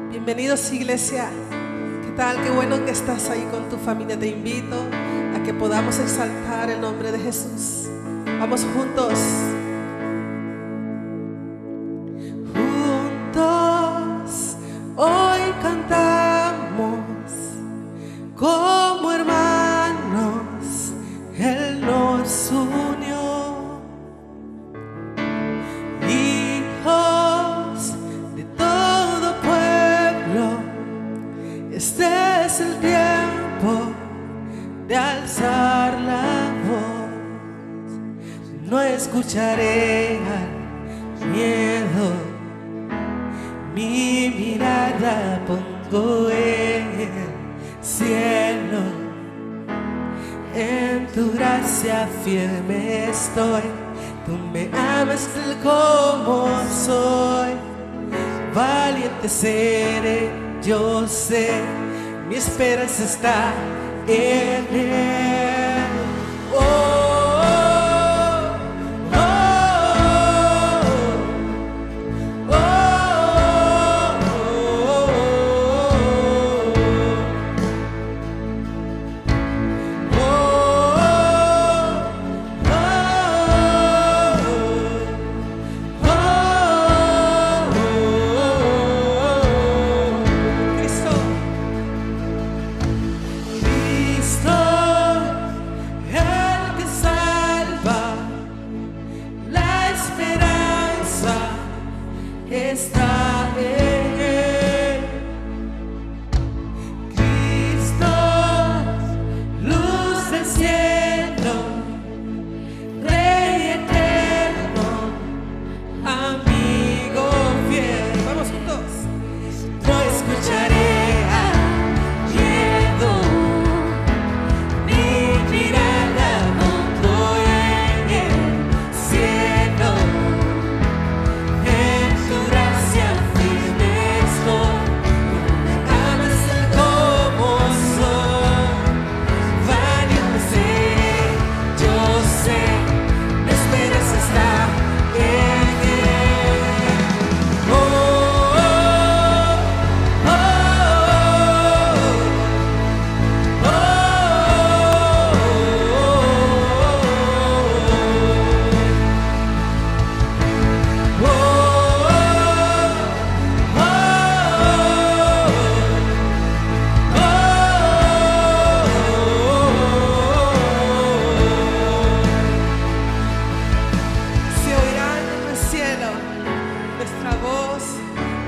Bienvenidos, iglesia. ¿Qué tal? Qué bueno que estás ahí con tu familia. Te invito a que podamos exaltar el nombre de Jesús. Vamos juntos. Juntos hoy cantamos como hermanos. Él nos unió. Hijos de todo pueblo, este es el tiempo de alzar la voz. No escucharé al miedo, mi mirada pongo en el cielo. En tu gracia firme estoy, tú me amas tal como soy. Valiente seré, yo sé, mi esperanza está en Él. Oh, oh, oh, está en Él. Cristo, luz del cielo, Rey eterno, amigo fiel. Vamos juntos. No escucharé al miedo, mi mirada pongo en el cielo. Nuestra voz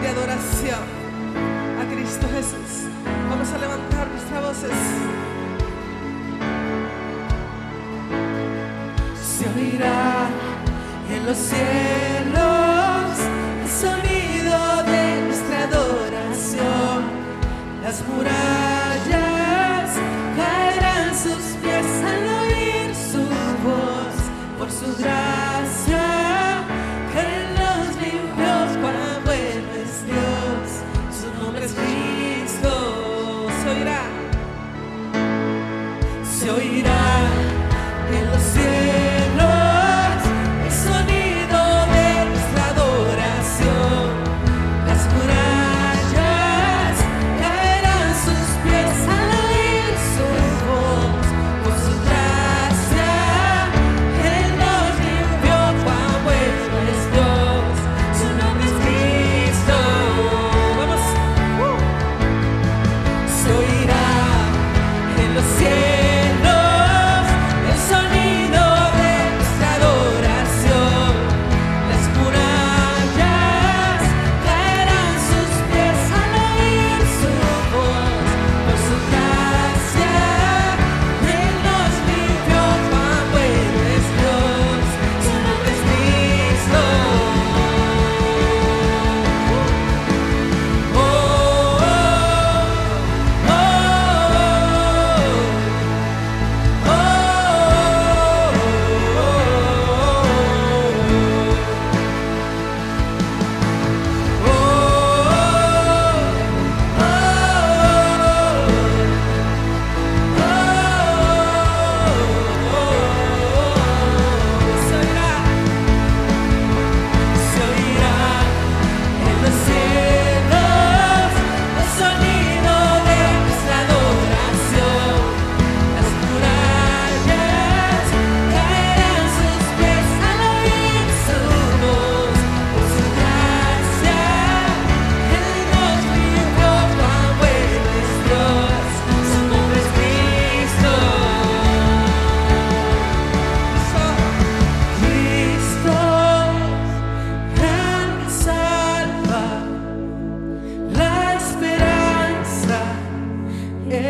de adoración a Cristo Jesús. Vamos a levantar nuestras voces. Se oirá en los cielos el sonido de nuestra adoración. Las murallas caerán sus pies al oír su voz. Por su gracia Él nos limpió. Cuán bueno es Dios, su nombre es Cristo. Se oirá en los cielos el sonido de nuestra adoración. Las murallas caerán sus pies al oír su voz. Por su gracia Él nos limpió.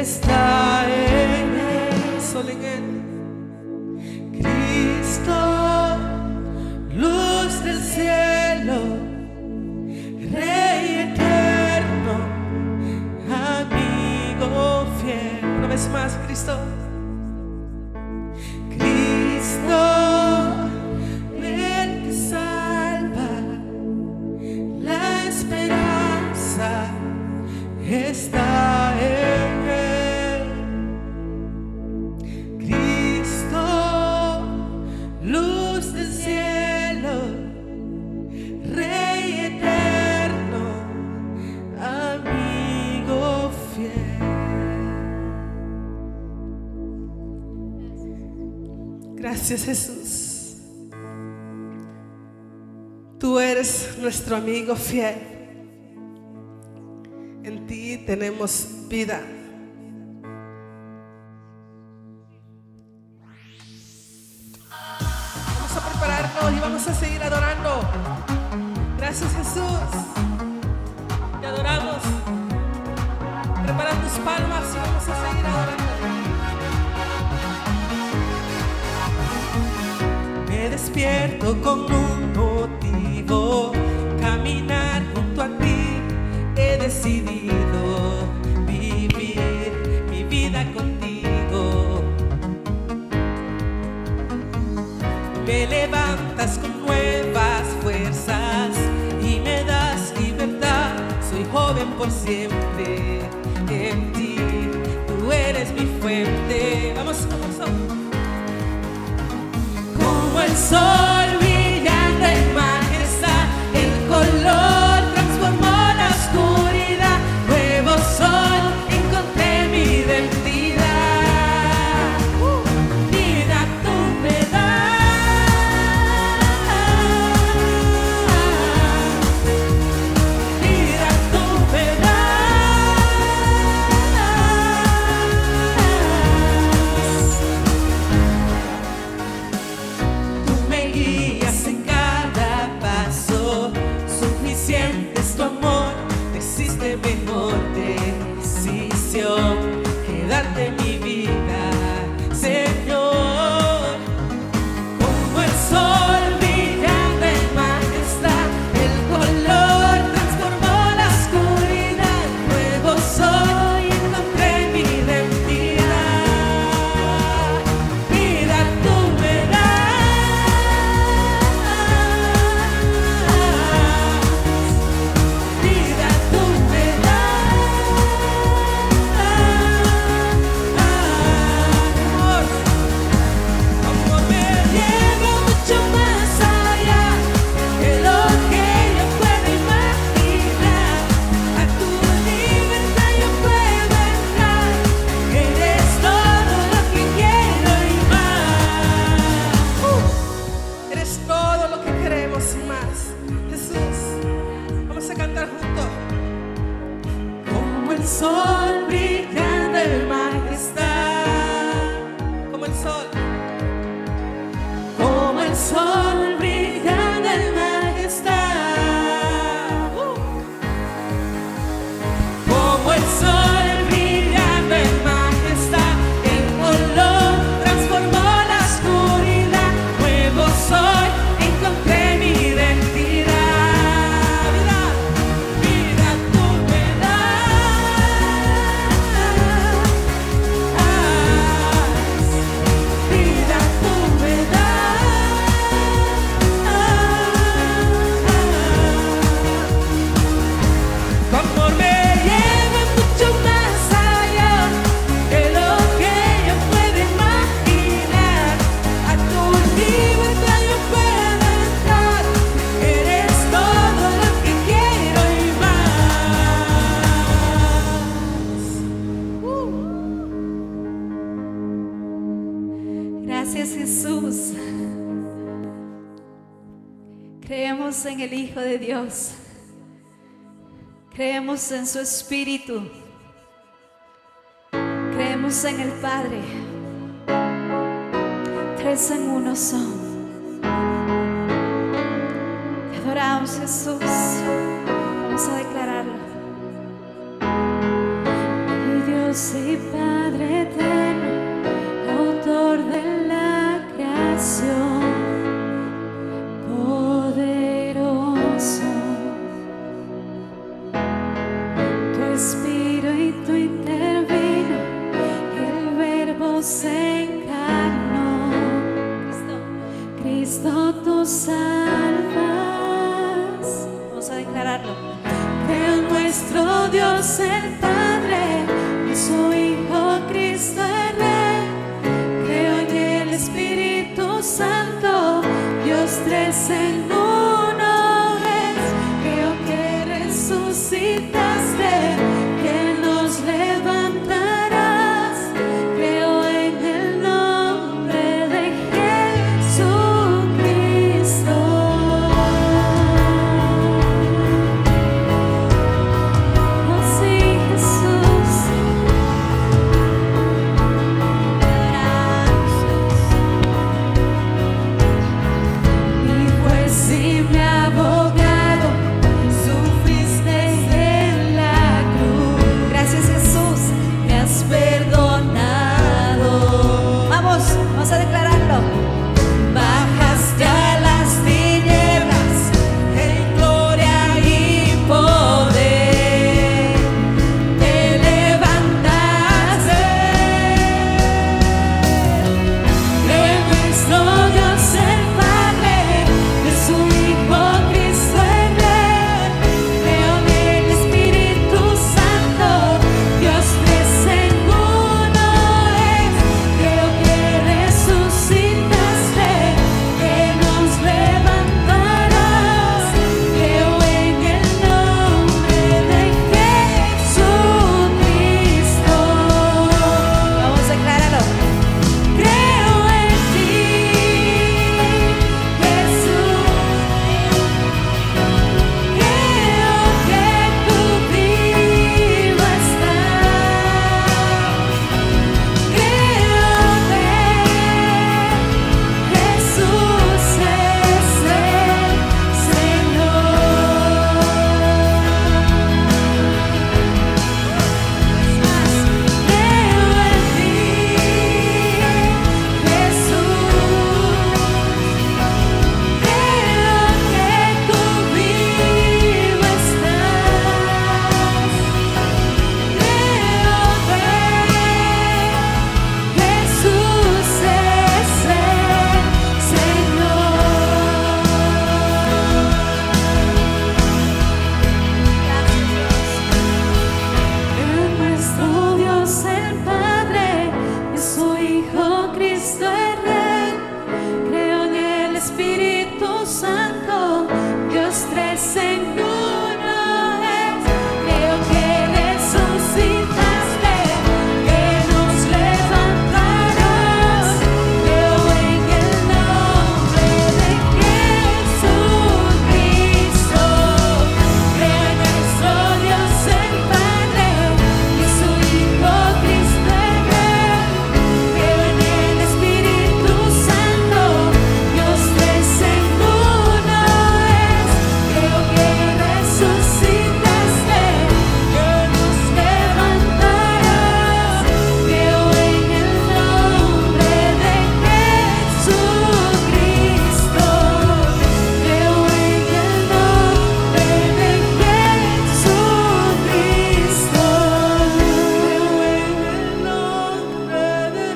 está en Él, solo en Él. Cristo, luz del cielo, Rey eterno, amigo fiel. Una vez más, Cristo. Cristo, el que salva, la esperanza está en Él. Cristo, luz del cielo, Rey eterno, amigo fiel. Gracias, Jesús. Tú eres nuestro amigo fiel. En ti tenemos vida. Vamos a prepararnos y vamos a seguir adorando. Gracias, Jesús. Te adoramos. Prepara tus palmas y vamos a seguir adorando. Me despierto con un motivo, caminar junto a ti. He decidido vivir mi vida contigo. Me levantas con nuevas fuerzas y me das libertad. Soy joven por siempre en ti. Tú eres mi fuente. Vamos, vamos. Como el sol brillando en majestad, el color transformó la oscuridad. Nuevo sol, encontré mi identidad. Vida tú me das. Vida tú me das. Tú me guías en cada paso. Suficiente es tu amor. No existe mejor decisión que darte mi vida, Señor. Como el sol brillando en majestad, el color transformó la oscuridad. Nuevo soy, encontré mi identidad. Vida tú me das. Vida tú me das. Amor, me lleva mucho más allá de lo que yo puedo imaginar. A tu libertad yo puedo entrar. Eres todo lo que quiero y más. Eres todo lo que queremos y más. Jesús, vamos a cantar juntos. Como el sol brillando en majestad. Como el sol. Como el sol brillando en majestad. Como el sol brillando en majestad, el color transformó la oscuridad. Nuevo soy, encontré mi identidad. Vida, vida tú me das. Vida tú me das. Tu amor me lleva mucho más allá de lo que yo puedo imaginar. A tu libertad yo puedo entrar. Eres todo lo que quiero y más. Gracias, Jesús. Creemos en el Hijo de Dios. Creemos en su Espíritu. Creemos en el Padre. Tres en uno son. Te adoramos, Jesús. Vamos a declararlo. Mi Dios y Padre. Espíritu intervino, el Verbo se encarnó. Cristo, tú salvas. Vamos a declararlo. Creo en nuestro Dios el Padre, en su Hijo Cristo el Rey. Creo en el Espíritu Santo, Dios tres en uno es. Creo que resucitaste, que nos levantarás. Creo en el nombre de Jesucristo. Oh sí, Jesús. Y pues si me abogado, sufriste en la cruz. Gracias, Jesús, me has perdonado. Vamos a declararlo. Bajaste a las tinieblas en gloria y poder. Te levantaste. Creo en nuestro Dios el Padre, de su Hijo Cristo el Rey. Creo en el Espíritu Santo, Dios tres en uno es. Creo que resucitaste, que nos levantarás. Creo en el nombre de Jesucristo. Vamos a declararlo. Creo en ti, Jesús. Creo que tú vivo estás. Creo que Jesús es el Señor. Creo en ti, Jesús. Creo que tú vivo estás. Creo que Jesús es el Señor. En nuestro Dios el Padre, en su Hijo Cristo el Rey. Creo en el Espíritu Santo, Dios tres en uno es. Creo que resucitaste, que nos levantarás. Creo en el nombre de Jesucristo. Creo en nuestro Dios el Padre, y su Hijo Cristo el Rey. Creo en el Espíritu Santo, Dios tres en uno es. Creo que resucitaste, que nos levantarás. Creo en el nombre de Jesucristo. Creo en el nombre de Jesucristo. Creo en el nombre de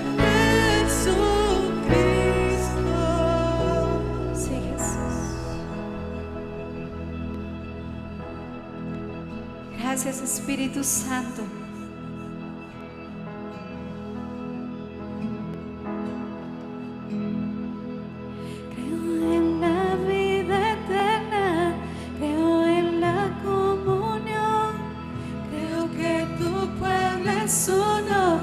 Jesucristo. Sí, Jesús. Gracias, Espíritu Santo. Creo en la vida eterna, creo en la comunión. Creo que tu pueblo es uno,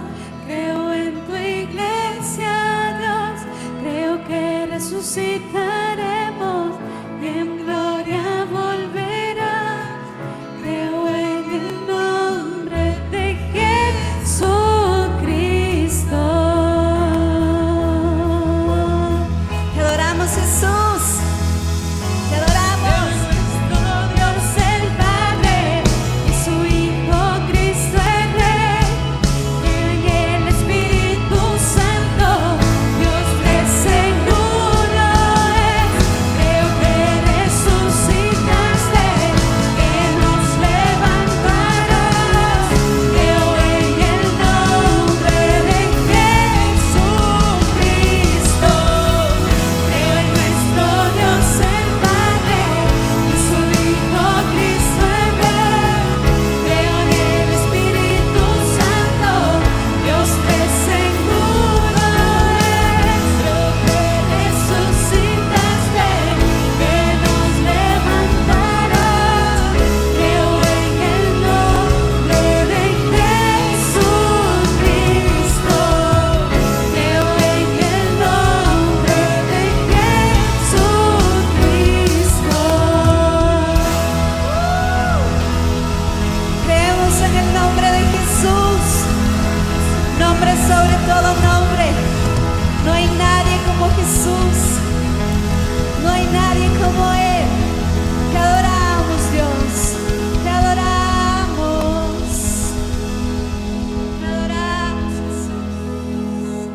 creo en tu iglesia, Dios. Creo que resucitaremos y en gloria volverás. Creo en el nombre de Jesucristo. Te adoramos, Jesús. Te adoramos. Nuestro Dios el Padre, y su Hijo Cristo el Rey. Creo en el Espíritu Santo, Dios tres en uno es. sobre todo nombre. No hay nadie como Jesús. No hay nadie como Él. Te adoramos, Dios. Te adoramos. Te adoramos, Jesús.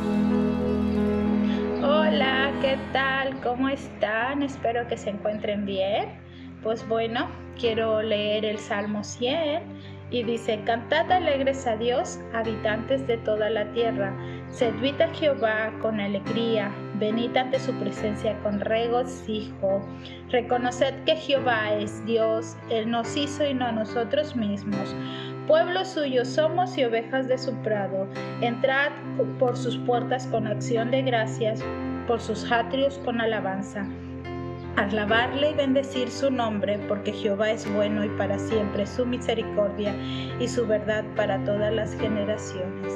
Hola, ¿qué tal? ¿Cómo están? Espero que se encuentren bien. Pues bueno, quiero leer el Salmo 100 y dice: Cantad alegres a Dios, habitantes de toda la tierra. Servid a Jehová con alegría, venid ante su presencia con regocijo. Reconoced que Jehová es Dios, Él nos hizo y no a nosotros mismos. Pueblo suyo somos y ovejas de su prado. Entrad por sus puertas con acción de gracias, por sus atrios con alabanza. Alabarle y bendecir su nombre, porque Jehová es bueno y para siempre su misericordia y su verdad para todas las generaciones.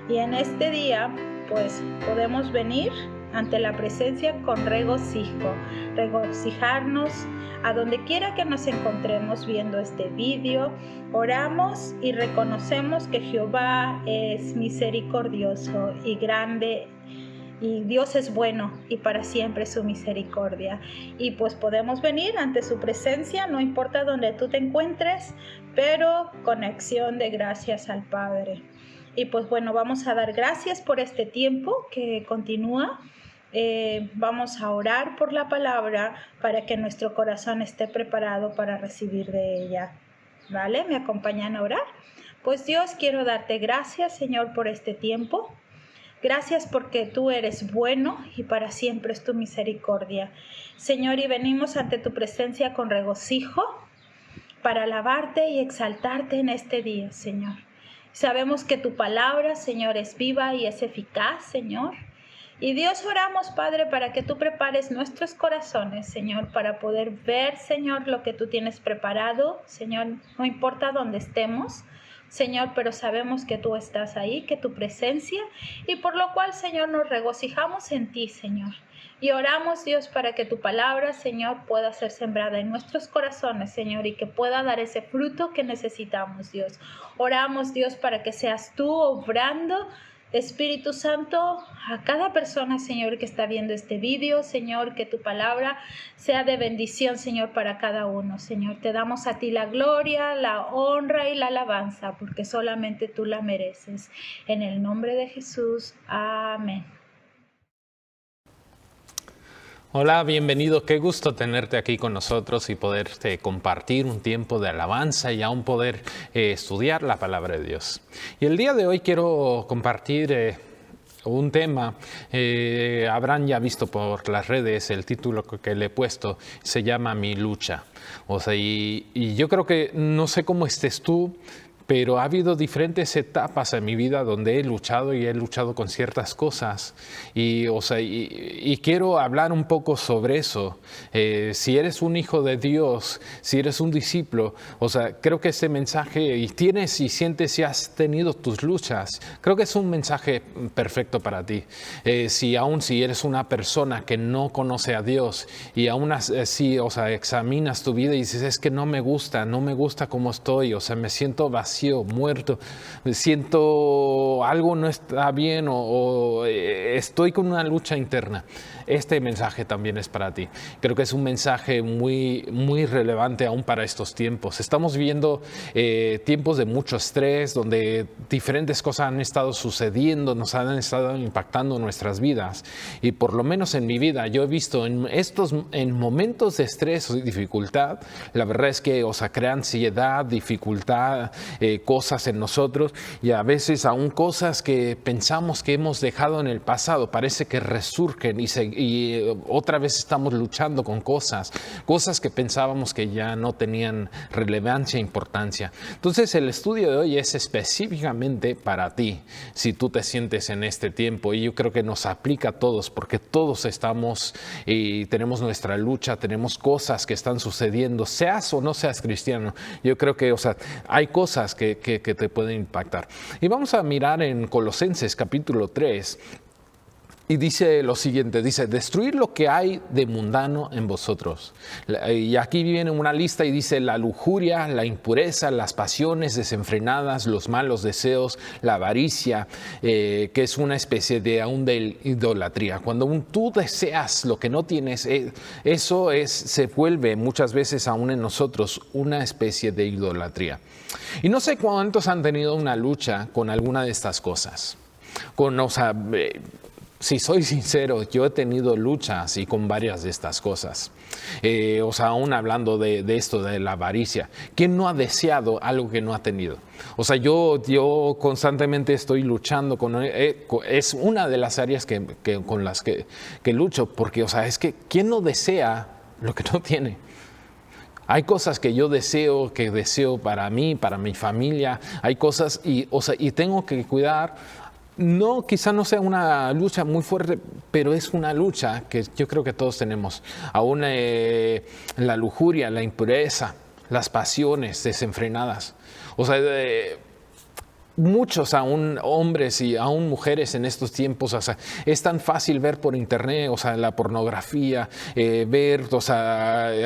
Y en este día, pues, podemos venir ante la presencia con regocijo, regocijarnos a donde quiera que nos encontremos viendo este vídeo. Oramos y reconocemos que Jehová es misericordioso y grande, y Dios es bueno y para siempre su misericordia. Y pues podemos venir ante su presencia, no importa donde tú te encuentres, pero con acción de gracias al Padre. Y pues bueno, vamos a dar gracias por este tiempo que continúa. Vamos a orar por la palabra para que nuestro corazón esté preparado para recibir de ella. ¿Vale? ¿Me acompañan a orar? Pues Dios, quiero darte gracias, Señor, por este tiempo. Gracias porque tú eres bueno y para siempre es tu misericordia. Señor, y venimos ante tu presencia con regocijo para alabarte y exaltarte en este día, Señor. Sabemos que tu palabra, Señor, es viva y es eficaz, Señor. Y Dios, oramos, Padre, para que tú prepares nuestros corazones, Señor, para poder ver, Señor, lo que tú tienes preparado. Señor, no importa dónde estemos, Señor, pero sabemos que tú estás ahí, que tu presencia, y por lo cual, Señor, nos regocijamos en ti, Señor. Y oramos, Dios, para que tu palabra, Señor, pueda ser sembrada en nuestros corazones, Señor, y que pueda dar ese fruto que necesitamos, Dios. Oramos, Dios, para que seas tú obrando, Espíritu Santo, a cada persona, Señor, que está viendo este vídeo, Señor, que tu palabra sea de bendición, Señor, para cada uno. Señor, te damos a ti la gloria, la honra y la alabanza, porque solamente tú la mereces. En el nombre de Jesús, amén. Hola, bienvenido. Qué gusto tenerte aquí con nosotros y poder compartir un tiempo de alabanza y aún poder estudiar la palabra de Dios. Y el día de hoy quiero compartir un tema. Habrán ya visto por las redes el título que le he puesto, se llama Mi lucha. O sea, y yo creo que no sé cómo estés tú, pero ha habido diferentes etapas en mi vida donde he luchado con ciertas cosas y quiero hablar un poco sobre eso. Si eres un hijo de Dios, si eres un discípulo, creo que este mensaje, y sientes y has tenido tus luchas, creo que es un mensaje perfecto para ti. Si eres una persona que no conoce a Dios y aún así, examinas tu vida y dices, es que no me gusta cómo estoy, me siento vacío, muerto, siento algo no está bien o estoy con una lucha interna. Este mensaje también es para ti. Creo que es un mensaje muy, muy relevante aún para estos tiempos. Estamos viviendo tiempos de mucho estrés, donde diferentes cosas han estado sucediendo, nos han estado impactando nuestras vidas. Y por lo menos en mi vida, yo he visto en momentos de estrés o dificultad, la verdad es que crea ansiedad, dificultad, cosas en nosotros, y a veces aún cosas que pensamos que hemos dejado en el pasado, parece que resurgen y otra vez estamos luchando con cosas que pensábamos que ya no tenían relevancia e importancia. Entonces el estudio de hoy es específicamente para ti, si tú te sientes en este tiempo, y yo creo que nos aplica a todos, porque todos estamos y tenemos nuestra lucha, tenemos cosas que están sucediendo, seas o no seas cristiano. Yo creo que hay cosas que te pueden impactar. Y vamos a mirar en Colosenses capítulo 3, Y dice lo siguiente, dice, destruir lo que hay de mundano en vosotros. Y aquí viene una lista y dice la lujuria, la impureza, las pasiones desenfrenadas, los malos deseos, la avaricia, que es una especie de idolatría. Cuando tú deseas lo que no tienes, se vuelve muchas veces aún en nosotros una especie de idolatría. Y no sé cuántos han tenido una lucha con alguna de estas cosas. Si soy sincero, yo he tenido luchas y con varias de estas cosas. Aún hablando de esto, de la avaricia. ¿Quién no ha deseado algo que no ha tenido? Yo constantemente estoy luchando es una de las áreas con las que lucho, porque, es que ¿quién no desea lo que no tiene? Hay cosas que yo deseo para mí, para mi familia. Hay cosas y tengo que cuidar. No, quizá no sea una lucha muy fuerte, pero es una lucha que yo creo que todos tenemos. Aún la lujuria, la impureza, las pasiones desenfrenadas. Muchos aún hombres y aún mujeres en estos tiempos, es tan fácil ver por internet, la pornografía,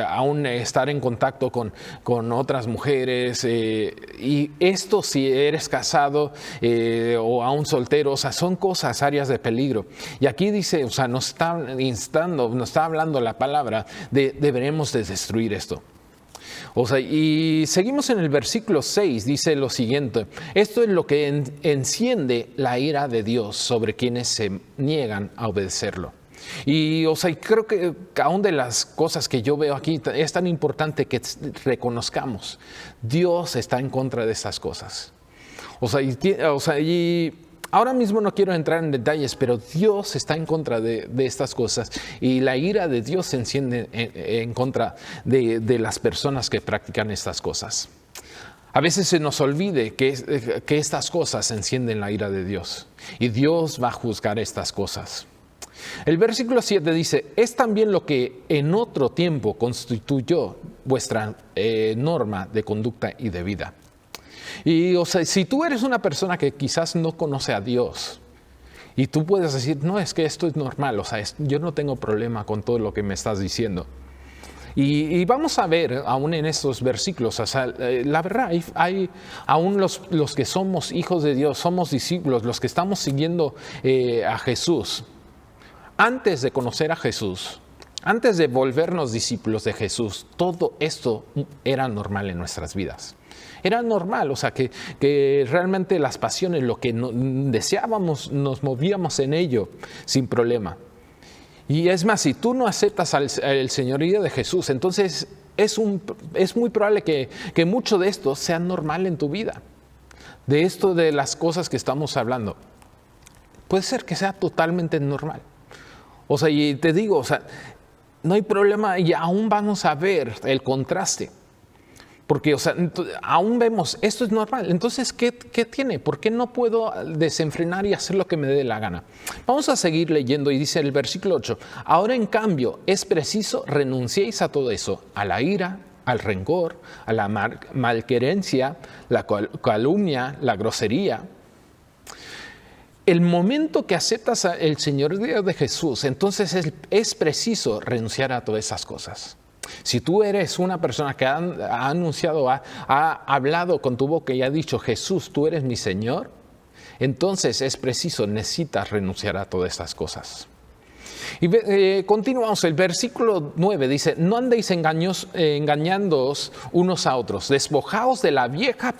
aún estar en contacto con otras mujeres, y esto si eres casado o aún soltero, son áreas de peligro. Y aquí dice, nos está hablando la palabra deberemos de destruir esto. Y seguimos en el versículo 6, dice lo siguiente: esto es lo que enciende la ira de Dios sobre quienes se niegan a obedecerlo. Y creo que aún de las cosas que yo veo aquí es tan importante que reconozcamos, Dios está en contra de estas cosas. Ahora mismo no quiero entrar en detalles, pero Dios está en contra de estas cosas y la ira de Dios se enciende en contra de las personas que practican estas cosas. A veces se nos olvide que estas cosas encienden la ira de Dios y Dios va a juzgar estas cosas. El versículo 7 dice: es también lo que en otro tiempo constituyó vuestra norma de conducta y de vida. Y si tú eres una persona que quizás no conoce a Dios y tú puedes decir, no, es que esto es normal, yo no tengo problema con todo lo que me estás diciendo. Y vamos a ver aún en estos versículos, la verdad, hay aún los que somos hijos de Dios, somos discípulos, los que estamos siguiendo a Jesús. Antes de conocer a Jesús, antes de volvernos discípulos de Jesús, todo esto era normal en nuestras vidas. Era normal, que realmente las pasiones, lo que deseábamos, nos movíamos en ello sin problema. Y es más, si tú no aceptas el señorío de Jesús, entonces es muy probable que mucho de esto sea normal en tu vida. De esto de las cosas que estamos hablando, puede ser que sea totalmente normal. Y te digo, no hay problema y aún vamos a ver el contraste. Porque, aún vemos, esto es normal. Entonces, ¿qué tiene? ¿Por qué no puedo desenfrenar y hacer lo que me dé la gana? Vamos a seguir leyendo y dice el versículo 8. Ahora, en cambio, es preciso renunciéis a todo eso, a la ira, al rencor, a la malquerencia, la calumnia, la grosería. El momento que aceptas el señorío de Jesús, entonces es preciso renunciar a todas esas cosas. Si tú eres una persona que ha anunciado, ha hablado con tu boca y ha dicho, Jesús, tú eres mi Señor, entonces es preciso, necesitas renunciar a todas estas cosas. Y continuamos, el versículo 9 dice: no andéis engañándoos unos a otros, despojaos de la vieja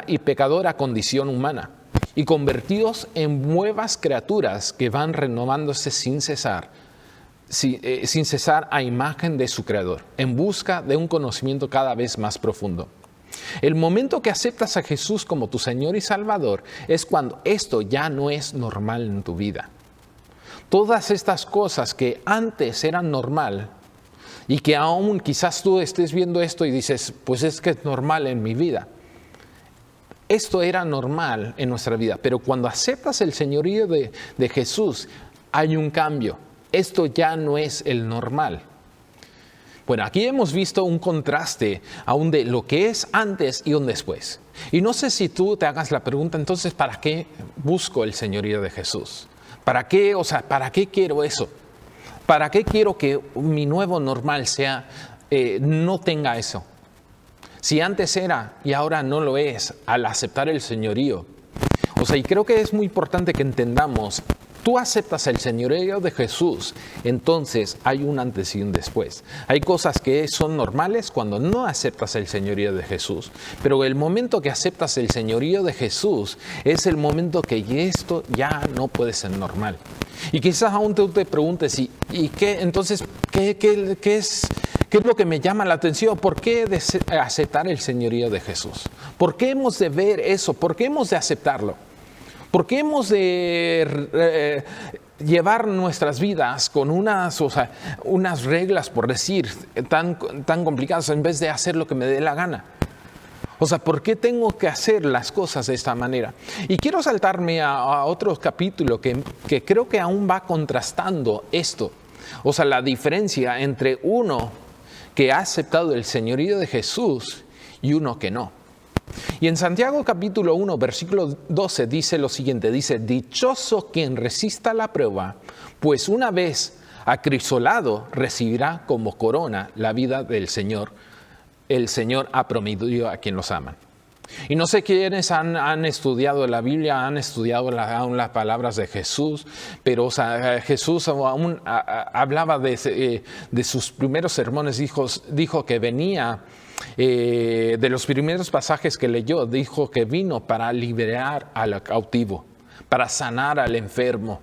y pecadora condición humana y convertíos en nuevas criaturas que van renovándose sin cesar a imagen de su Creador, en busca de un conocimiento cada vez más profundo. El momento que aceptas a Jesús como tu Señor y Salvador es cuando esto ya no es normal en tu vida. Todas estas cosas que antes eran normal y que aún quizás tú estés viendo esto y dices, pues es que es normal en mi vida. Esto era normal en nuestra vida, pero cuando aceptas el señorío de Jesús, hay un cambio. Esto ya no es el normal. Bueno, aquí hemos visto un contraste aún de lo que es antes y un después. Y no sé si tú te hagas la pregunta, entonces, ¿para qué busco el señorío de Jesús? ¿Para qué? O sea, ¿para qué quiero eso? ¿Para qué quiero que mi nuevo normal sea, no tenga eso? Si antes era y ahora no lo es, al aceptar el señorío. O sea, y creo que es muy importante que entendamos, tú aceptas el señorío de Jesús, entonces hay un antes y un después. Hay cosas que son normales cuando no aceptas el señorío de Jesús, pero el momento que aceptas el señorío de Jesús es el momento que esto ya no puede ser normal. Y quizás aún tú te preguntes, ¿y qué? Entonces, ¿qué es lo que me llama la atención? ¿Por qué aceptar el señorío de Jesús? ¿Por qué hemos de ver eso? ¿Por qué hemos de aceptarlo? ¿Por qué hemos de llevar nuestras vidas con unas reglas, por decir, tan complicadas, en vez de hacer lo que me dé la gana? O sea, ¿por qué tengo que hacer las cosas de esta manera? Y quiero saltarme a otro capítulo que creo que aún va contrastando esto. O sea, la diferencia entre uno que ha aceptado el señorío de Jesús y uno que no. Y en Santiago capítulo 1, versículo 12 dice lo siguiente, dice, dichoso quien resista la prueba, pues una vez acrisolado recibirá como corona la vida del Señor. El Señor ha prometido a quien los aman. Y no sé quiénes han estudiado la Biblia, han estudiado aún las palabras de Jesús, pero Jesús aún hablaba de sus primeros sermones, dijo que venía, de los primeros pasajes que leyó, dijo que vino para liberar al cautivo, para sanar al enfermo,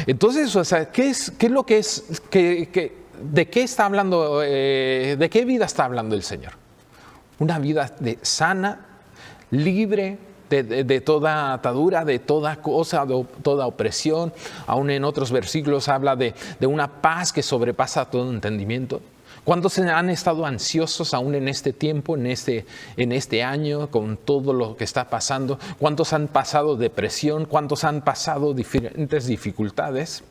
entonces, ¿qué es lo que es? ¿De qué está hablando? ¿De qué vida está hablando el Señor? Una vida sana, libre de toda atadura, de toda cosa, de toda opresión. Aún en otros versículos habla de una paz que sobrepasa todo entendimiento. ¿Cuántos han estado ansiosos aún en este tiempo, en este año, con todo lo que está pasando? ¿Cuántos han pasado depresión? ¿Cuántos han pasado diferentes dificultades?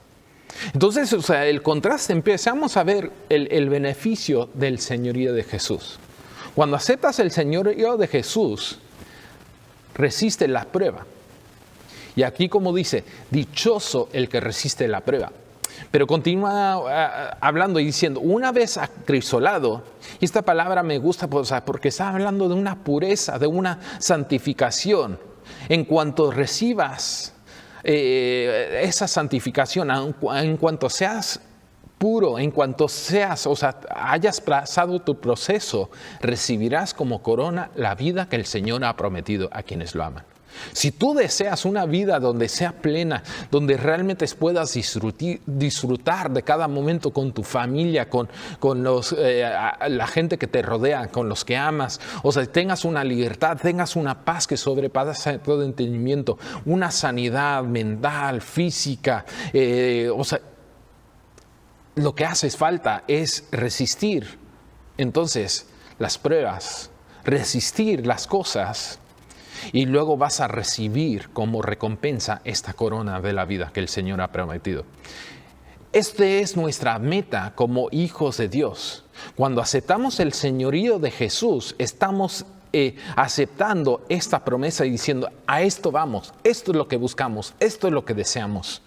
Entonces, el contraste, empezamos a ver el beneficio del señorío de Jesús. Cuando aceptas el señorío de Jesús, resiste la prueba. Y aquí, como dice, dichoso el que resiste la prueba. Pero continúa hablando y diciendo, una vez acrisolado, y esta palabra me gusta porque está hablando de una pureza, de una santificación. En cuanto recibas esa santificación, en cuanto seas puro, en cuanto hayas pasado tu proceso, recibirás como corona la vida que el Señor ha prometido a quienes lo aman. Si tú deseas una vida donde sea plena, donde realmente puedas disfrutar de cada momento con tu familia, con la gente que te rodea, con los que amas, tengas una libertad, tengas una paz que sobrepasa todo entendimiento, una sanidad mental, física, lo que hace falta es resistir entonces las pruebas, resistir las cosas. Y luego vas a recibir como recompensa esta corona de la vida que el Señor ha prometido. Esta es nuestra meta como hijos de Dios. Cuando aceptamos el señorío de Jesús, estamos aceptando esta promesa y diciendo, a esto vamos, esto es lo que buscamos, esto es lo que deseamos.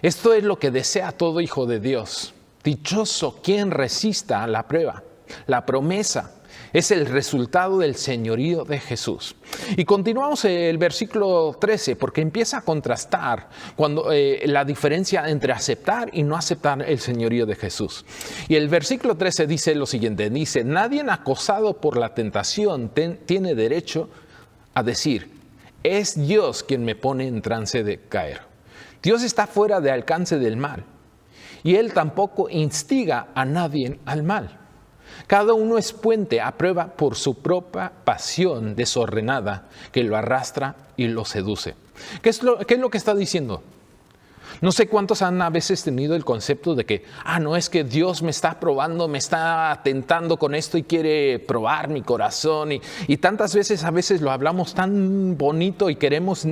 Esto es lo que desea todo hijo de Dios. Dichoso quien resista a la prueba, la promesa. Es el resultado del señorío de Jesús. Y continuamos el versículo 13, porque empieza a contrastar la diferencia entre aceptar y no aceptar el señorío de Jesús. Y el versículo 13 dice lo siguiente, dice, nadie acosado por la tentación tiene derecho a decir, es Dios quien me pone en trance de caer. Dios está fuera de alcance del mal, y Él tampoco instiga a nadie al mal. Cada uno es puente a prueba por su propia pasión desordenada que lo arrastra y lo seduce. ¿Qué es lo que está diciendo? No sé cuántos han a veces tenido el concepto de que, no es que Dios me está probando, me está tentando con esto y quiere probar mi corazón. Y tantas veces, a veces lo hablamos tan bonito y queremos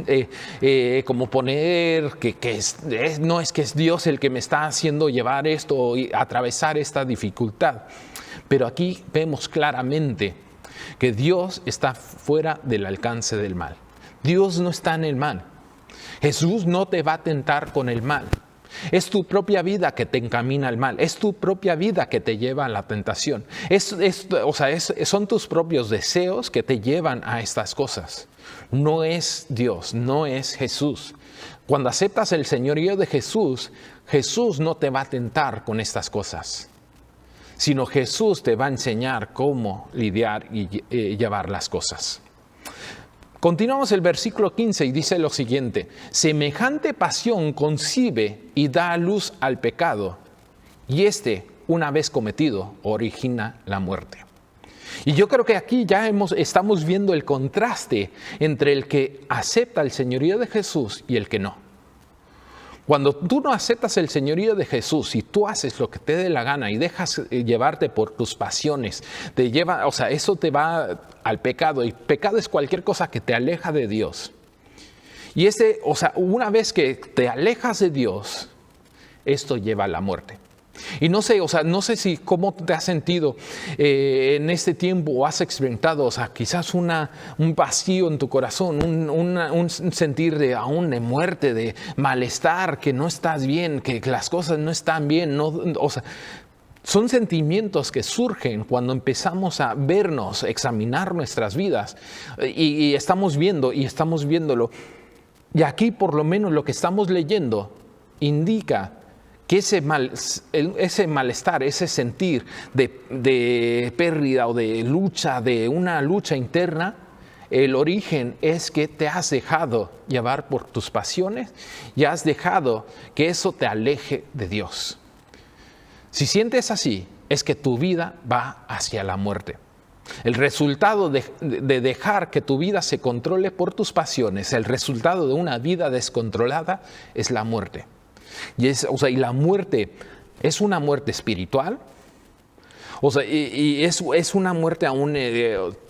como poner no es que es Dios el que me está haciendo llevar esto y atravesar esta dificultad. Pero aquí vemos claramente que Dios está fuera del alcance del mal. Dios no está en el mal. Jesús no te va a tentar con el mal. Es tu propia vida que te encamina al mal. Es tu propia vida que te lleva a la tentación. Son tus propios deseos que te llevan a estas cosas. No es Dios, no es Jesús. Cuando aceptas el señorío de Jesús, Jesús no te va a tentar con estas cosas, sino Jesús te va a enseñar cómo lidiar y llevar las cosas. Continuamos el versículo 15 y dice lo siguiente: semejante pasión concibe y da a luz al pecado, y una vez cometido, origina la muerte. Y yo creo que aquí ya estamos viendo el contraste entre el que acepta el señorío de Jesús y el que no. Cuando tú no aceptas el señorío de Jesús y tú haces lo que te dé la gana y dejas llevarte por tus pasiones, eso te va al pecado, y pecado es cualquier cosa que te aleja de Dios. Y una vez que te alejas de Dios, esto lleva a la muerte. Y no sé cómo te has sentido en este tiempo, o has experimentado, quizás un vacío en tu corazón, un sentir de muerte, de malestar, que no estás bien, que las cosas no están bien. Son sentimientos que surgen cuando empezamos a vernos, examinar nuestras vidas y estamos viéndolo. Y aquí por lo menos lo que estamos leyendo indica que ese malestar, ese sentir de pérdida o de lucha, de una lucha interna, el origen es que te has dejado llevar por tus pasiones y has dejado que eso te aleje de Dios. Si sientes así, es que tu vida va hacia la muerte. El resultado de dejar que tu vida se controle por tus pasiones, el resultado de una vida descontrolada es la muerte. Y la muerte es una muerte espiritual, y es una muerte aún,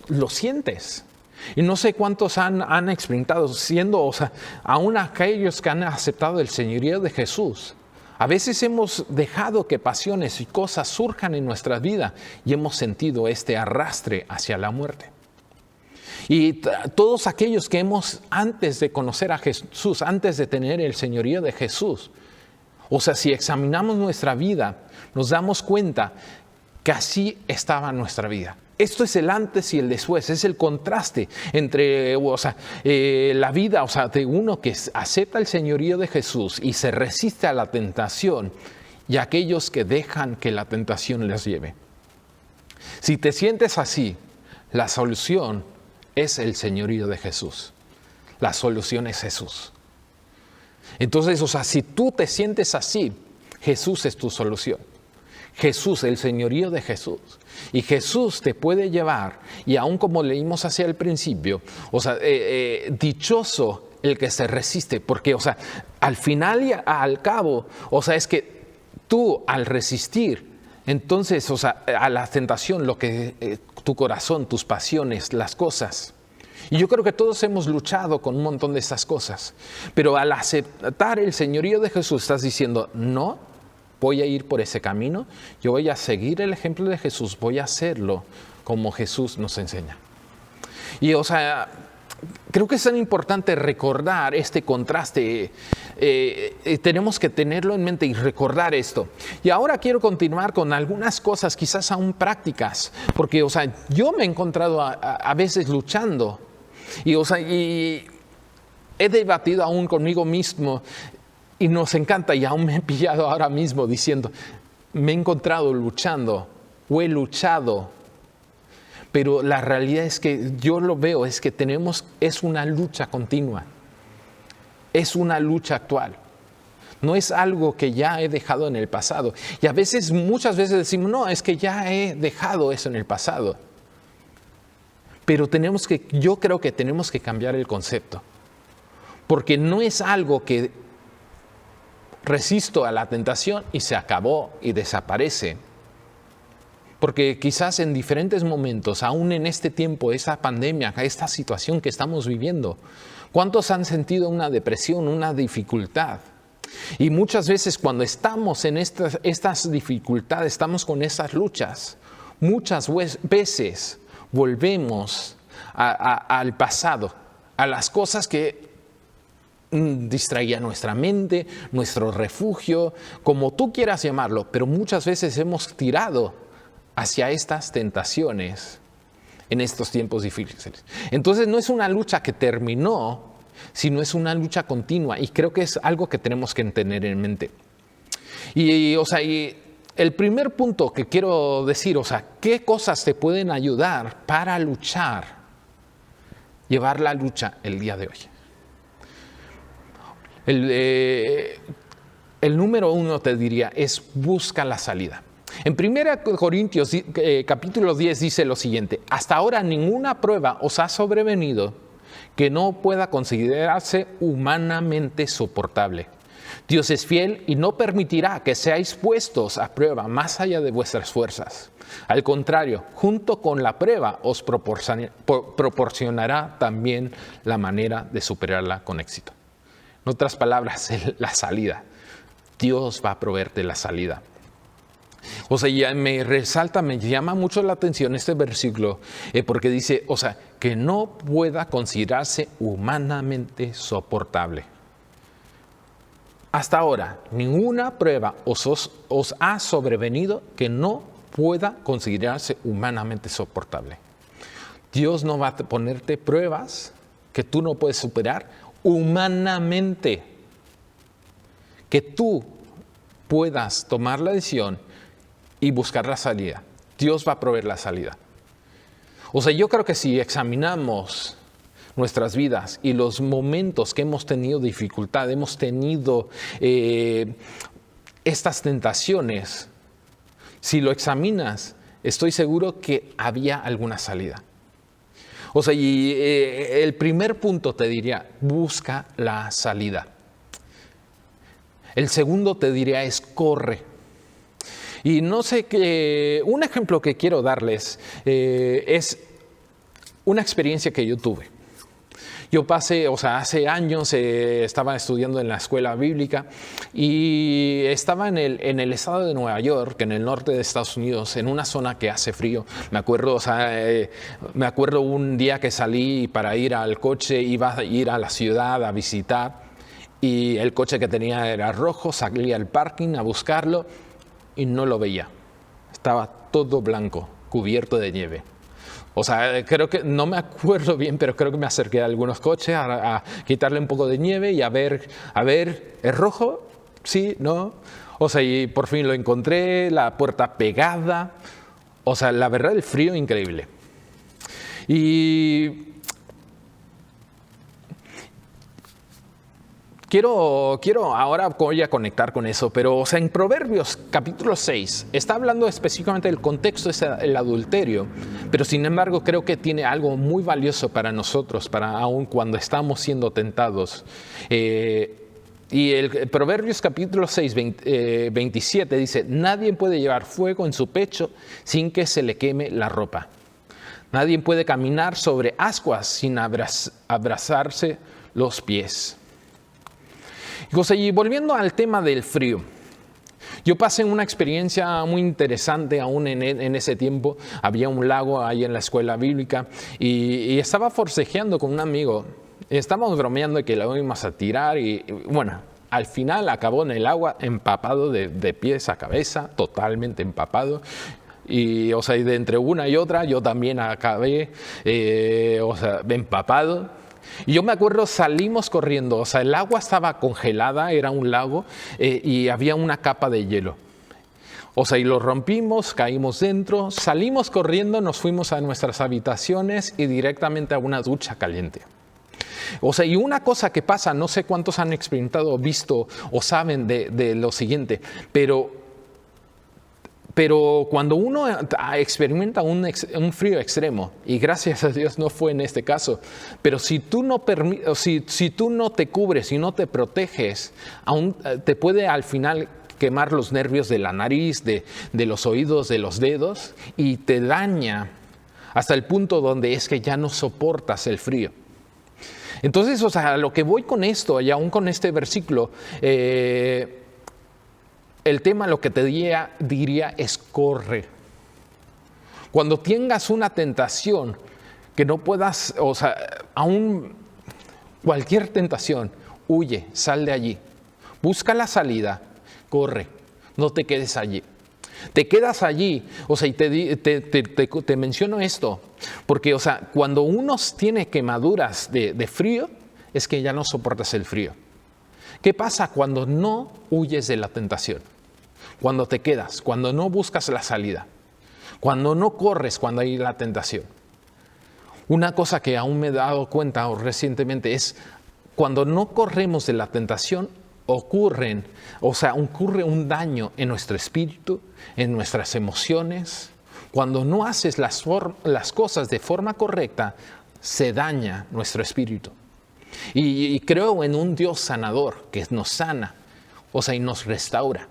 lo sientes. Y no sé cuántos han experimentado, aún aquellos que han aceptado el señorío de Jesús. A veces hemos dejado que pasiones y cosas surjan en nuestra vida y hemos sentido este arrastre hacia la muerte. Y todos aquellos que antes de conocer a Jesús, antes de tener el señorío de Jesús, si examinamos nuestra vida, nos damos cuenta que así estaba nuestra vida. Esto es el antes y el después, es el contraste entre la vida de uno que acepta el señorío de Jesús y se resiste a la tentación, y aquellos que dejan que la tentación les lleve. Si te sientes así, la solución es el señorío de Jesús. La solución es Jesús. Entonces, si tú te sientes así, Jesús es tu solución. Jesús, el señorío de Jesús. Y Jesús te puede llevar, y aún como leímos hacia el principio, dichoso el que se resiste, porque, al final y al cabo, es que tú al resistir, entonces, a la tentación, lo que tu corazón, tus pasiones, las cosas. Y yo creo que todos hemos luchado con un montón de estas cosas. Pero al aceptar el señorío de Jesús, estás diciendo, no voy a ir por ese camino. Yo voy a seguir el ejemplo de Jesús. Voy a hacerlo como Jesús nos enseña. Y creo que es tan importante recordar este contraste. Tenemos que tenerlo en mente y recordar esto. Y ahora quiero continuar con algunas cosas quizás aún prácticas. Porque yo me he encontrado a veces luchando. Y he debatido aún conmigo mismo y nos encanta, y aún me he pillado ahora mismo diciendo, me he encontrado luchando o he luchado. Pero la realidad es que yo lo veo, es que es una lucha continua, es una lucha actual. No es algo que ya he dejado en el pasado. Y muchas veces decimos, no, es que ya he dejado eso en el pasado. Pero yo creo que tenemos que cambiar el concepto. Porque no es algo que resisto a la tentación y se acabó y desaparece. Porque quizás en diferentes momentos, aún en este tiempo, esa pandemia, esta situación que estamos viviendo, ¿cuántos han sentido una depresión, una dificultad? Y muchas veces cuando estamos en estas dificultades, estamos con esas luchas, muchas veces volvemos al pasado, a las cosas que distraía nuestra mente, nuestro refugio, como tú quieras llamarlo, pero muchas veces hemos tirado hacia estas tentaciones en estos tiempos difíciles. Entonces no es una lucha que terminó, sino es una lucha continua, y creo que es algo que tenemos que tener en mente. Y el primer punto que quiero decir, ¿qué cosas te pueden ayudar para luchar, llevar la lucha el día de hoy? El número 1 te diría es busca la salida. En 1 Corintios capítulo 10 dice lo siguiente: hasta ahora ninguna prueba os ha sobrevenido que no pueda considerarse humanamente soportable. Dios es fiel y no permitirá que seáis puestos a prueba más allá de vuestras fuerzas. Al contrario, junto con la prueba os proporcionará también la manera de superarla con éxito. En otras palabras, la salida. Dios va a proveerte la salida. Ya me llama mucho la atención este versículo, porque dice, que no pueda considerarse humanamente soportable. Hasta ahora, ninguna prueba os ha sobrevenido que no pueda considerarse humanamente soportable. Dios no va a ponerte pruebas que tú no puedes superar humanamente. Que tú puedas tomar la decisión y buscar la salida. Dios va a proveer la salida. Yo creo que si examinamos nuestras vidas y los momentos que hemos tenido dificultad, hemos tenido estas tentaciones, si lo examinas, estoy seguro que había alguna salida. El primer punto te diría, busca la salida. El segundo te diría es corre. Y no sé un ejemplo que quiero darles es una experiencia que yo tuve. Yo pasé, hace años estaba estudiando en la escuela bíblica y estaba en el estado de Nueva York, en el norte de Estados Unidos, en una zona que hace frío. Me acuerdo un día que salí para ir al coche, iba a ir a la ciudad a visitar y el coche que tenía era rojo, salí al parking a buscarlo y no lo veía. Estaba todo blanco, cubierto de nieve. Creo que, no me acuerdo bien, pero creo que me acerqué a algunos coches a quitarle un poco de nieve y a ver, ¿es rojo? Sí, ¿no? Y por fin lo encontré, la puerta pegada. La verdad, el frío increíble. Y quiero ahora voy a conectar con eso, pero en Proverbios capítulo 6 está hablando específicamente del contexto del adulterio, pero sin embargo creo que tiene algo muy valioso para nosotros, para aún cuando estamos siendo tentados. Y el Proverbios capítulo 6, 27 dice, nadie puede llevar fuego en su pecho sin que se le queme la ropa. Nadie puede caminar sobre ascuas sin abrazarse los pies. Y volviendo al tema del frío, yo pasé una experiencia muy interesante aún en ese tiempo. Había un lago ahí en la escuela bíblica y estaba forcejeando con un amigo. Estábamos bromeando de que lo íbamos a tirar y bueno, al final acabó en el agua empapado de pies a cabeza, totalmente empapado. Y de entre una y otra yo también acabé empapado. Y yo me acuerdo, salimos corriendo, el agua estaba congelada, era un lago, y había una capa de hielo. Y lo rompimos, caímos dentro, salimos corriendo, nos fuimos a nuestras habitaciones y directamente a una ducha caliente. Y una cosa que pasa, no sé cuántos han experimentado, visto o saben de lo siguiente, pero cuando uno experimenta un frío extremo, y gracias a Dios no fue en este caso, pero si tú no te cubres y no te proteges, aún te puede al final quemar los nervios de la nariz, de los oídos, de los dedos, y te daña hasta el punto donde es que ya no soportas el frío. Entonces, lo que voy con esto, y aún con este versículo, el tema, lo que te diría es corre. Cuando tengas una tentación que no puedas, aún cualquier tentación, huye, sal de allí. Busca la salida, corre, no te quedes allí. Te quedas allí, o sea, y te menciono esto, porque, o sea, cuando uno tiene quemaduras de frío, es que ya no soportas el frío. ¿Qué pasa cuando no huyes de la tentación? Cuando te quedas, cuando no buscas la salida, cuando no corres cuando hay la tentación. Una cosa que aún me he dado cuenta recientemente es cuando no corremos de la tentación, ocurre un daño en nuestro espíritu, en nuestras emociones. Cuando no haces las cosas de forma correcta, se daña nuestro espíritu. Y creo en un Dios sanador que nos sana, y nos restaura.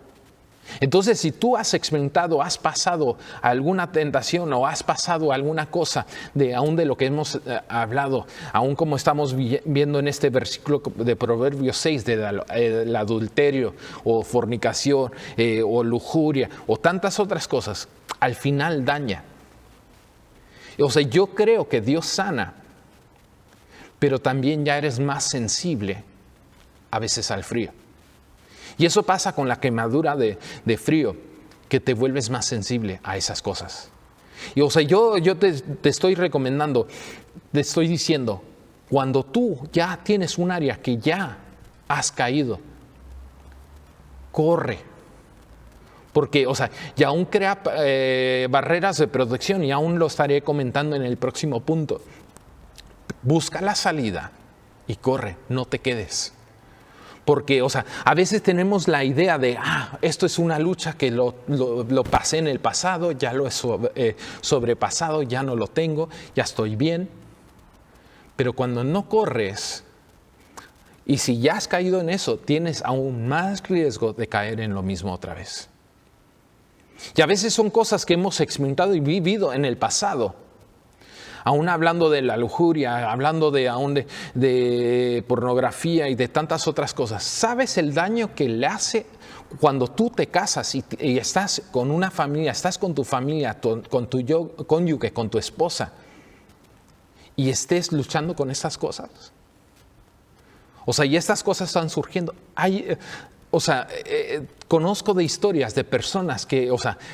Entonces, si tú has experimentado, has pasado alguna tentación o has pasado alguna cosa aún de lo que hemos hablado, aún como estamos viendo en este versículo de Proverbios 6, del adulterio o fornicación o lujuria o tantas otras cosas, al final daña. Yo creo que Dios sana, pero también ya eres más sensible a veces al frío. Y eso pasa con la quemadura de frío, que te vuelves más sensible a esas cosas. Y yo te estoy recomendando, te estoy diciendo, cuando tú ya tienes un área que ya has caído, corre. Porque, ya aún crea barreras de protección y aún lo estaré comentando en el próximo punto. Busca la salida y corre, no te quedes. Porque, a veces tenemos la idea de, esto es una lucha que lo pasé en el pasado, ya lo he sobrepasado, ya no lo tengo, ya estoy bien. Pero cuando no corres, y si ya has caído en eso, tienes aún más riesgo de caer en lo mismo otra vez. Y a veces son cosas que hemos experimentado y vivido en el pasado. Aún hablando de la lujuria, hablando de pornografía y de tantas otras cosas. ¿Sabes el daño que le hace cuando tú te casas y estás con una familia, estás con tu familia, con tu cónyuge, con tu esposa, y estés luchando con estas cosas? Y estas cosas están surgiendo. Conozco de historias de personas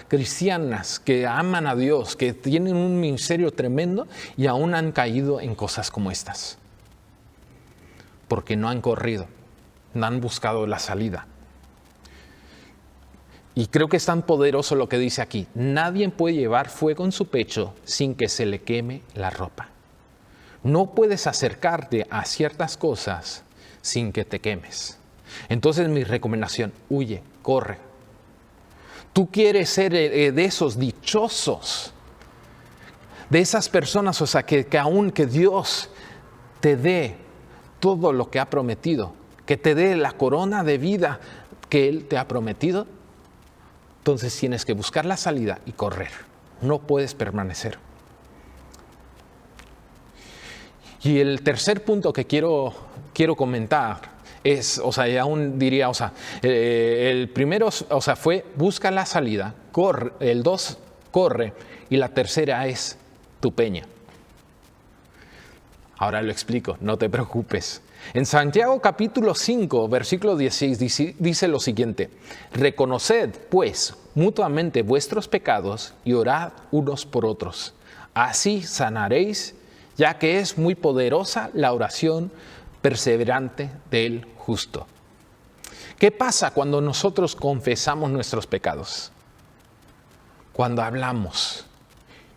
cristianas que aman a Dios, que tienen un ministerio tremendo y aún han caído en cosas como estas. Porque no han corrido, no han buscado la salida. Y creo que es tan poderoso lo que dice aquí. Nadie puede llevar fuego en su pecho sin que se le queme la ropa. No puedes acercarte a ciertas cosas sin que te quemes. Entonces mi recomendación, huye, corre. Tú quieres ser de esos dichosos, de esas personas, que Dios te dé todo lo que ha prometido, que te dé la corona de vida que Él te ha prometido. Entonces tienes que buscar la salida y correr. No puedes permanecer. Y el tercer punto que quiero comentar es, aún diría, el primero, fue busca la salida, corre, el 2, corre, y la tercera es tu peña. Ahora lo explico, no te preocupes. En Santiago capítulo 5, versículo 16 dice lo siguiente: reconoced, pues, mutuamente vuestros pecados y orad unos por otros. Así sanaréis, ya que es muy poderosa la oración perseverante del justo. ¿Qué pasa cuando nosotros confesamos nuestros pecados? Cuando hablamos,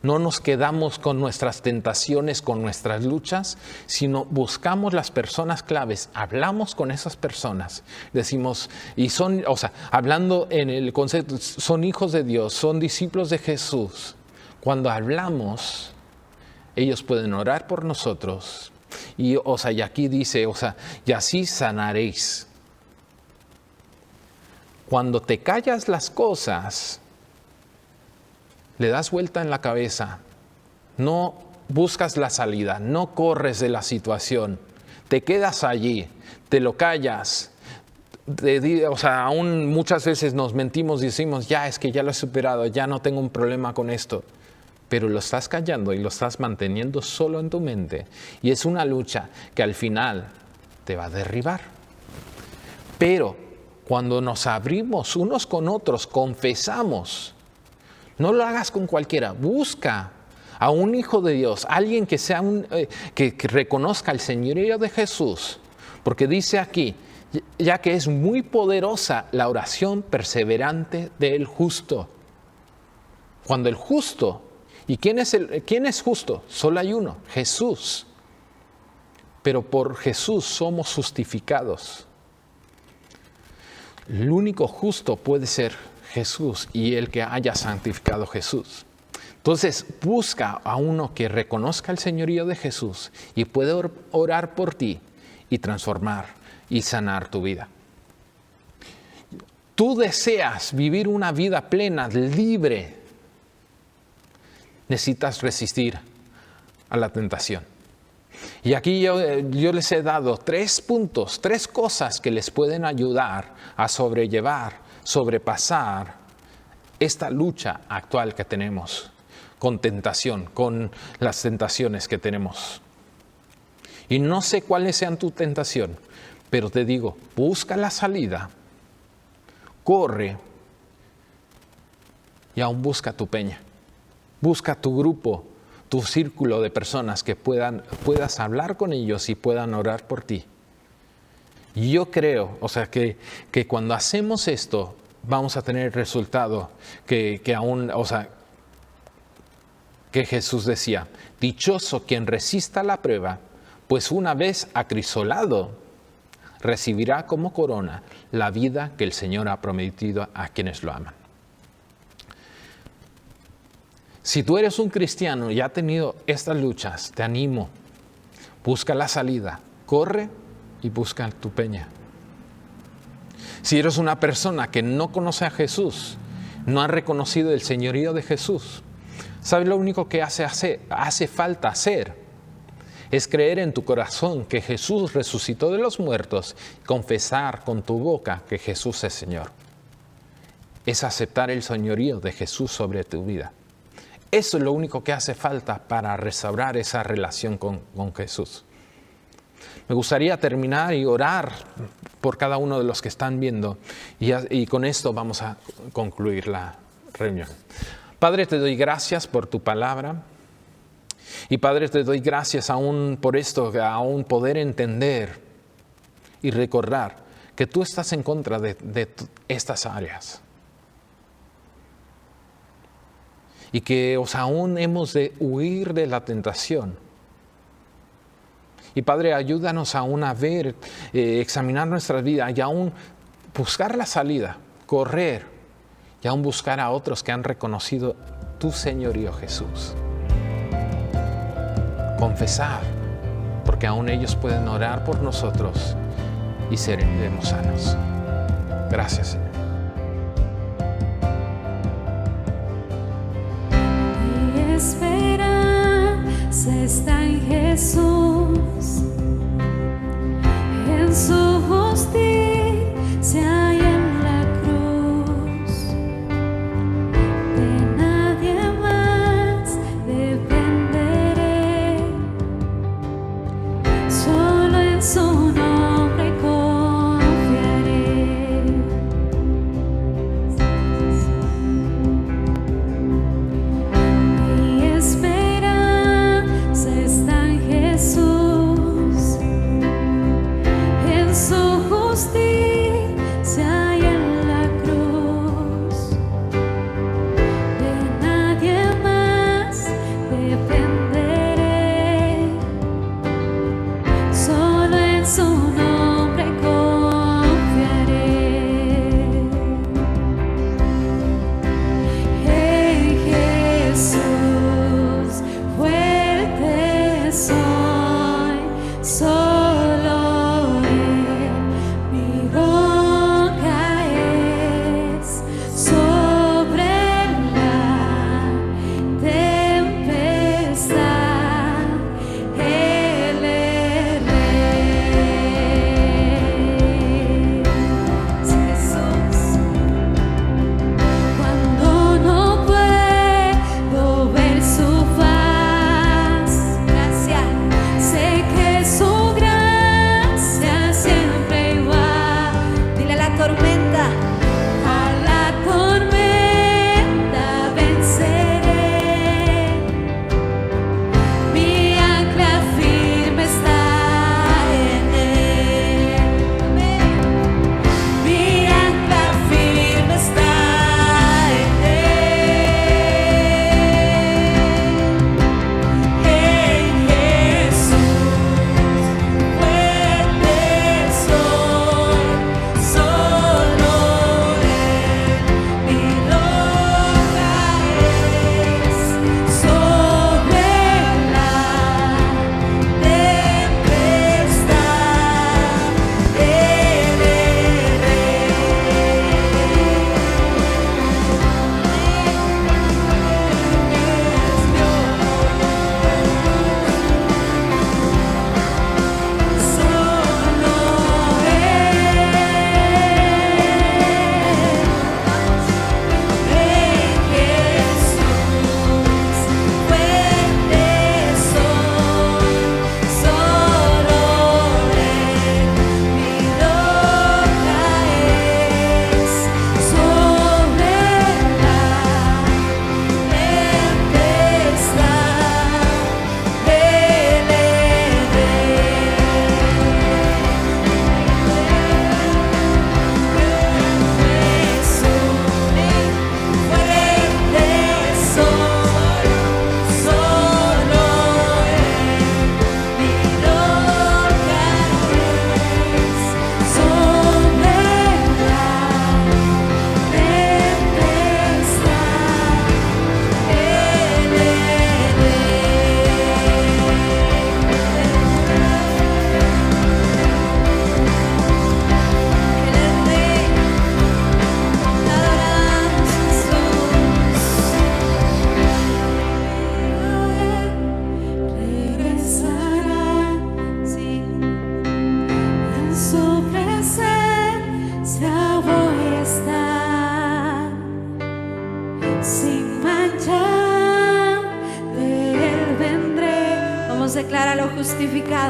no nos quedamos con nuestras tentaciones, con nuestras luchas, sino buscamos las personas claves, hablamos con esas personas, decimos, y son, hablando en el concepto, son hijos de Dios, son discípulos de Jesús. Cuando hablamos, ellos pueden orar por nosotros. Y aquí dice, y así sanaréis. Cuando te callas las cosas, le das vuelta en la cabeza, no buscas la salida, no corres de la situación, te quedas allí, te lo callas. Aún muchas veces nos mentimos y decimos, es que ya lo he superado, ya no tengo un problema con esto. Pero lo estás callando y lo estás manteniendo solo en tu mente. Y es una lucha que al final te va a derribar. Pero cuando nos abrimos unos con otros, confesamos, no lo hagas con cualquiera, busca a un hijo de Dios, alguien que sea que reconozca el señorío de Jesús, porque dice aquí, ya que es muy poderosa la oración perseverante del justo. Cuando el justo, ¿y quién es justo? Solo hay uno, Jesús. Pero por Jesús somos justificados. El único justo puede ser Jesús y el que haya santificado Jesús. Entonces busca a uno que reconozca el señorío de Jesús y puede orar por ti y transformar y sanar tu vida. Tú deseas vivir una vida plena, libre. Necesitas resistir a la tentación. Y aquí yo les he dado 3 puntos, 3 cosas que les pueden ayudar a sobrepasar esta lucha actual que tenemos con tentación, con las tentaciones que tenemos. Y no sé cuáles sean tu tentación, pero te digo, busca la salida, corre y aún busca tu peña. Busca tu grupo, tu círculo de personas que puedas hablar con ellos y puedan orar por ti. Y yo creo, que cuando hacemos esto, vamos a tener el resultado que Jesús decía, dichoso quien resista la prueba, pues una vez acrisolado, recibirá como corona la vida que el Señor ha prometido a quienes lo aman. Si tú eres un cristiano y has tenido estas luchas, te animo, busca la salida, corre y busca tu peña. Si eres una persona que no conoce a Jesús, no ha reconocido el señorío de Jesús, ¿sabes lo único que hace falta hacer? Es creer en tu corazón que Jesús resucitó de los muertos y confesar con tu boca que Jesús es Señor. Es aceptar el señorío de Jesús sobre tu vida. Eso es lo único que hace falta para restaurar esa relación con Jesús. Me gustaría terminar y orar por cada uno de los que están viendo y con esto vamos a concluir la reunión. Padre, te doy gracias por tu palabra y Padre, te doy gracias aún por esto, aún poder entender y recordar que tú estás en contra de estas áreas. Y que aún hemos de huir de la tentación. Y Padre, ayúdanos aún a ver, examinar nuestras vidas y aún buscar la salida, correr y aún buscar a otros que han reconocido tu señorío, Jesús. Confesar, porque aún ellos pueden orar por nosotros y seremos sanos. Gracias, Señor. Esperanza está en Jesús, en su justicia y en la cruz. De nadie más dependeré, solo en su nombre confiaré. Mi esperanza está en Jesús, en su justicia y en la cruz. De nadie más dependeré, solo en su nombre confiaré. En Jesús fuerte soy, solo Él mi roca es, sobre la tempestad Él es Rey. Jesús, cuando no puedo ver su faz, gracias, sé que su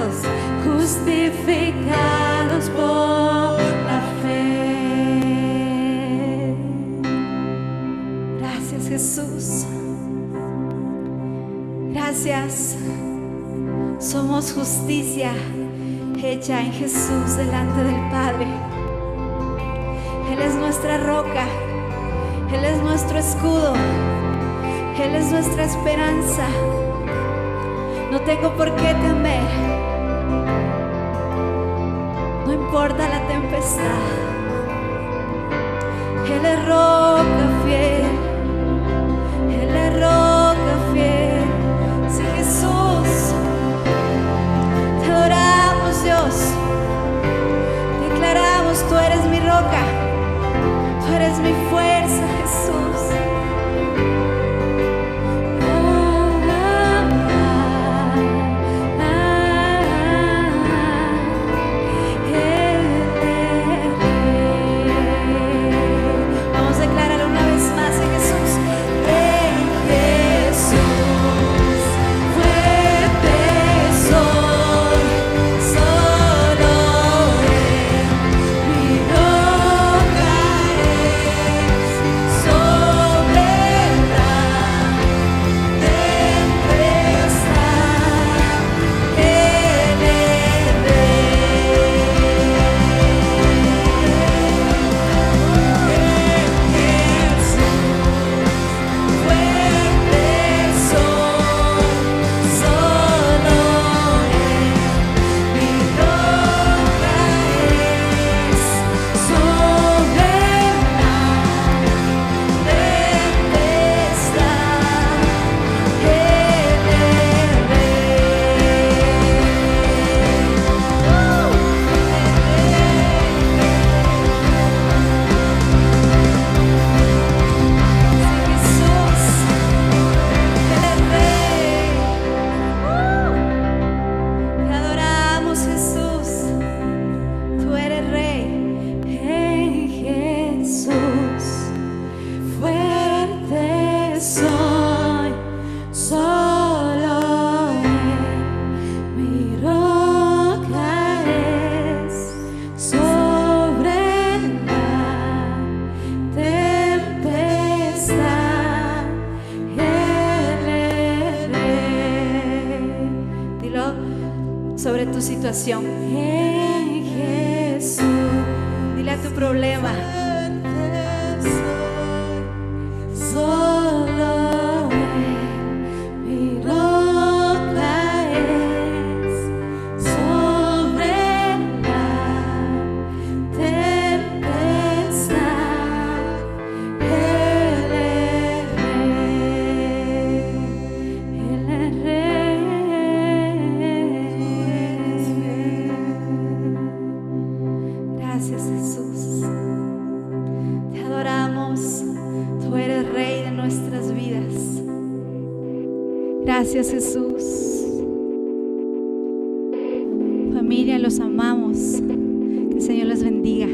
justificados, justificados por la fe. Gracias, Jesús. Gracias. Somos justicia hecha en Jesús delante del Padre. Él es nuestra roca, Él es nuestro escudo, Él es nuestra esperanza. No tengo por qué temer, no importa la tempestad. Él es roca fiel, Él es roca fiel. Sí, Jesús, te adoramos, Dios. Declaramos, tú eres mi roca, tú eres mi fuerza, Jesús. Vamos a declararlo una vez más en Jesús. En Jesús, fuerte soy, solo Él, mi roca es, sobre la tempestad, Él es sobre tu situación. En Jesús, dile a tu problema. Solo Él, mi roca es, sobre la tempestad, Él es Rey, Él es Rey. Gracias, Jesús. Te adoramos. Tú eres Rey de nuestras vidas. Gracias, Jesús. Familia, los amamos. Que el Señor les bendiga.